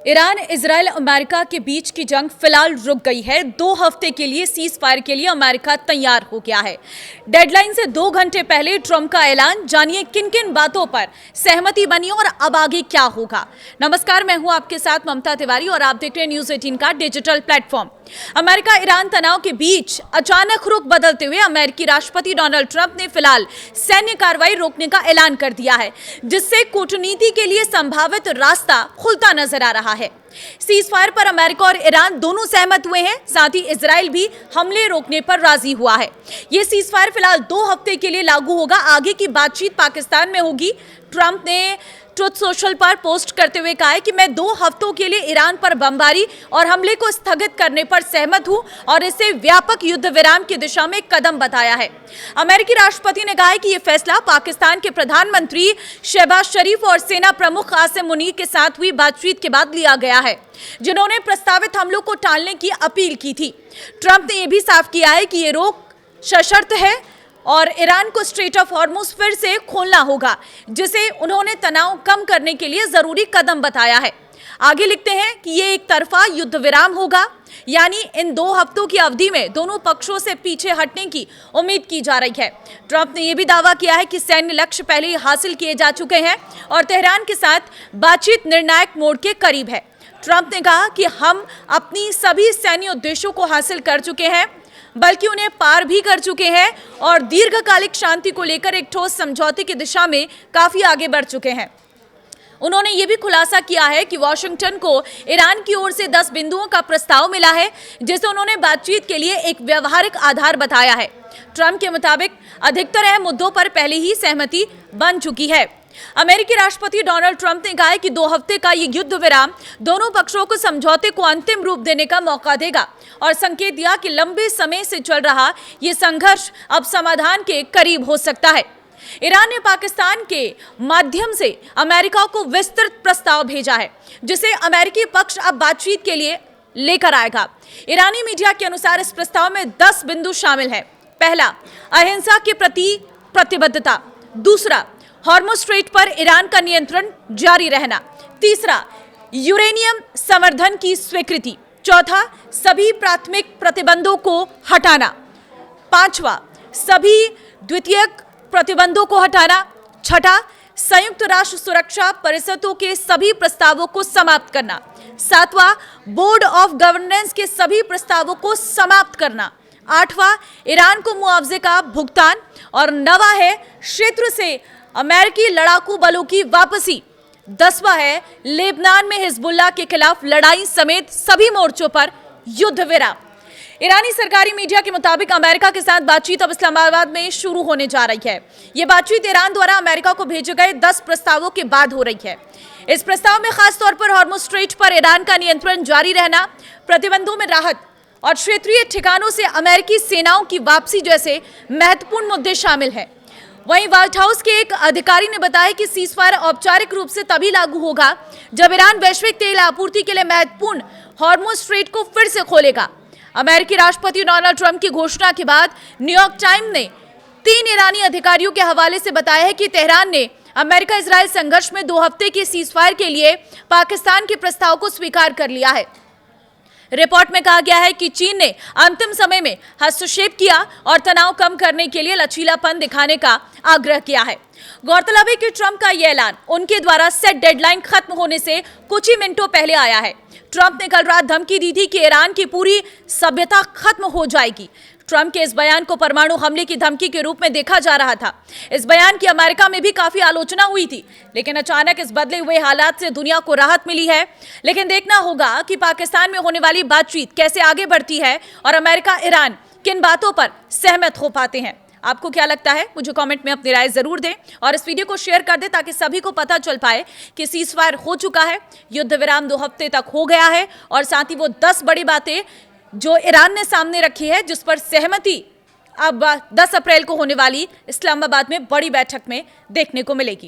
Iran, Israel, America के बीच की जंग फिलहाल रुक गई है। 2 हफ्ते के लिए सीज फायर के लिए अमेरिका तैयार हो गया है। डेडलाइन से 2 घंटे पहले ट्रंप का ऐलान। जानिए किन किन बातों पर सहमति बनी और अब आगे क्या होगा। नमस्कार, मैं हूं आपके साथ ममता तिवारी और आप देख रहे हैं न्यूज 18 का डिजिटल प्लेटफॉर्म। अमेरिका ईरान तनाव के बीच अचानक रुख बदलते हुए अमेरिकी राष्ट्रपति डोनाल्ड ट्रंप ने फिलहाल सैन्य कार्रवाई रोकने का ऐलान कर दिया है, जिससे कूटनीति के लिए संभावित रास्ता खुलता नजर आ रहा है। सीज फायर पर अमेरिका और ईरान दोनों सहमत हुए हैं। साथ ही इजराइल भी हमले रोकने पर राजी हुआ है। यह सीज फायर फिलहाल 2 हफ्ते के लिए लागू होगा। आगे की बातचीत पाकिस्तान में होगी। ट्रंप ने ट्रुथ सोशल पर पोस्ट करते हुए कहा है कि मैं 2 हफ्तों के लिए ईरान पर बमबारी और हमले को स्थगित करने पर सहमत हूं और इसे व्यापक युद्ध विराम की दिशा में एक कदम बताया है। अमेरिकी राष्ट्रपति ने कहा है कि यह फैसला पाकिस्तान के प्रधानमंत्री शहबाज शरीफ और सेना प्रमुख कासिम मुनीर के साथ हुई बातचीत के बाद लिया गया है, जिन्होंने प्रस्तावित हमलों को टालने की अपील की थी। ट्रंप ने यह भी साफ किया है कि यह रोक सशर्त है और ईरान को स्ट्रेट ऑफ हॉर्मुज फिर से खोलना होगा, जिसे उन्होंने तनाव कम करने के लिए जरूरी कदम बताया है। आगे लिखते हैं कि ये एक तरफा युद्ध विराम होगा, यानी इन 2 हफ्तों की अवधि में दोनों पक्षों से पीछे हटने की उम्मीद की जा रही है। ट्रंप ने यह भी दावा किया है कि सैन्य लक्ष्य पहले ही हासिल किए जा चुके हैं और तेहरान के साथ बातचीत निर्णायक मोड़ के करीब है। ट्रंप ने कहा कि हम अपनी सभी सैन्य उद्देश्यों को हासिल कर चुके हैं, बल्कि उन्हें पार भी कर चुके हैं और दीर्घकालिक शांति को लेकर एक ठोस समझौते की दिशा में काफी आगे बढ़ चुके हैं। उन्होंने ये भी खुलासा किया है कि वॉशिंगटन को ईरान की ओर से 10 बिंदुओं का प्रस्ताव मिला है, जिसे उन्होंने बातचीत के लिए एक व्यवहारिक आधार बताया है। ट्रंप के मुताबिक अधिकतर अहम मुद्दों पर पहले ही सहमति बन चुकी है। अमेरिकी राष्ट्रपति डोनाल्ड ट्रंप ने कहा है कि 2 हफ्ते का ये युद्ध विराम दोनों पक्षों को समझौते को अंतिम रूप देने का मौका देगा और संकेत दिया कि लंबे समय से चल रहा ये संघर्ष अब समाधान के करीब हो सकता है। ईरान ने पाकिस्तान के माध्यम से अमेरिका को विस्तृत प्रस्ताव भेजा है, जिसे अमेरिकी पक्ष अब बातचीत के लिए लेकर आएगा। ईरानी मीडिया के अनुसार इस प्रस्ताव में 10 बिंदु शामिल हैं। पहला, अहिंसा के प्रति प्रतिबद्धता। दूसरा, हॉर्मुज स्ट्रेट पर ईरान का नियंत्रण जारी रहना। तीसरा, यूरेनियम संवर्धन की स्वीकृति। चौथा, सभी प्राथमिक प्रतिबंधों को हटाना। पांचवा, सभी द्वितीयक प्रतिबंधों को हटाना। छठा, संयुक्त राष्ट्र सुरक्षा परिषदों के सभी प्रस्तावों को समाप्त करना। सातवां, बोर्ड ऑफ गवर्नेंस के सभी प्रस्तावों को समाप्त करना। आठवां, ईरान को मुआवजे का भुगतान। और 9वां है क्षेत्र से अमेरिकी लड़ाकू बलों की वापसी। 10वां है लेबनान में हिजबुल्लाह के खिलाफ लड़ाई समेत सभी मोर्चों पर युद्ध विराम। ईरानी सरकारी मीडिया के मुताबिक अमेरिका के साथ बातचीत अब इस्लामाबाद में शुरू होने जा रही है। यह बातचीत ईरान द्वारा अमेरिका को भेजे गए 10 प्रस्तावों के बाद हो रही है। इस प्रस्ताव में खास तौर पर हॉर्मुज स्ट्रेट पर ईरान का नियंत्रण जारी रहना, प्रतिबंधों में राहत और क्षेत्रीय ठिकानों से अमेरिकी सेनाओं की वापसी जैसे महत्वपूर्ण मुद्दे शामिल हैं। वहीं व्हाइट हाउस के एक अधिकारी ने बताया कि सीज फायर औपचारिक रूप से तभी लागू होगा जब ईरान वैश्विक तेल आपूर्ति के लिए महत्वपूर्ण हॉर्मुज स्ट्रेट को फिर से खोलेगा। अमेरिकी राष्ट्रपति डोनाल्ड ट्रंप की घोषणा के बाद न्यूयॉर्क टाइम्स ने 3 ईरानी अधिकारियों के हवाले से बताया है कि तेहरान ने अमेरिका इजराइल संघर्ष में 2 हफ्ते के सीज फायर के लिए पाकिस्तान के प्रस्ताव को स्वीकार कर लिया है। रिपोर्ट में कहा गया है कि चीन ने अंतिम समय में हस्तक्षेप किया और तनाव कम करने के लिए लचीलापन दिखाने का आग्रह किया है। गौरतलब है कि ट्रंप का यह ऐलान उनके द्वारा सेट डेडलाइन खत्म होने से कुछ ही मिनटों पहले आया है। ट्रंप ने कल रात धमकी दी थी कि ईरान की पूरी सभ्यता खत्म हो जाएगी। ट्रंप के इस बयान को परमाणु हमले की धमकी के रूप में देखा जा रहा था। इस बयान की अमेरिका में भी काफी आलोचना हुई थी, लेकिन अचानक इस बदले हुए हालात से दुनिया को राहत मिली है। लेकिन देखना होगा कि पाकिस्तान में होने वाली बातचीत कैसे आगे बढ़ती है और अमेरिका ईरान किन बातों पर सहमत हो पाते हैं। आपको क्या लगता है? मुझे कमेंट में अपनी राय जरूर दें और इस वीडियो को शेयर कर दें ताकि सभी को पता चल पाए कि सीज फायर हो चुका है, युद्ध विराम 2 हफ्ते तक हो गया है और साथ ही वो 10 बड़ी बातें जो ईरान ने सामने रखी है, जिस पर सहमति अब 10 अप्रैल को होने वाली इस्लामाबाद में बड़ी बैठक में देखने को मिलेगी।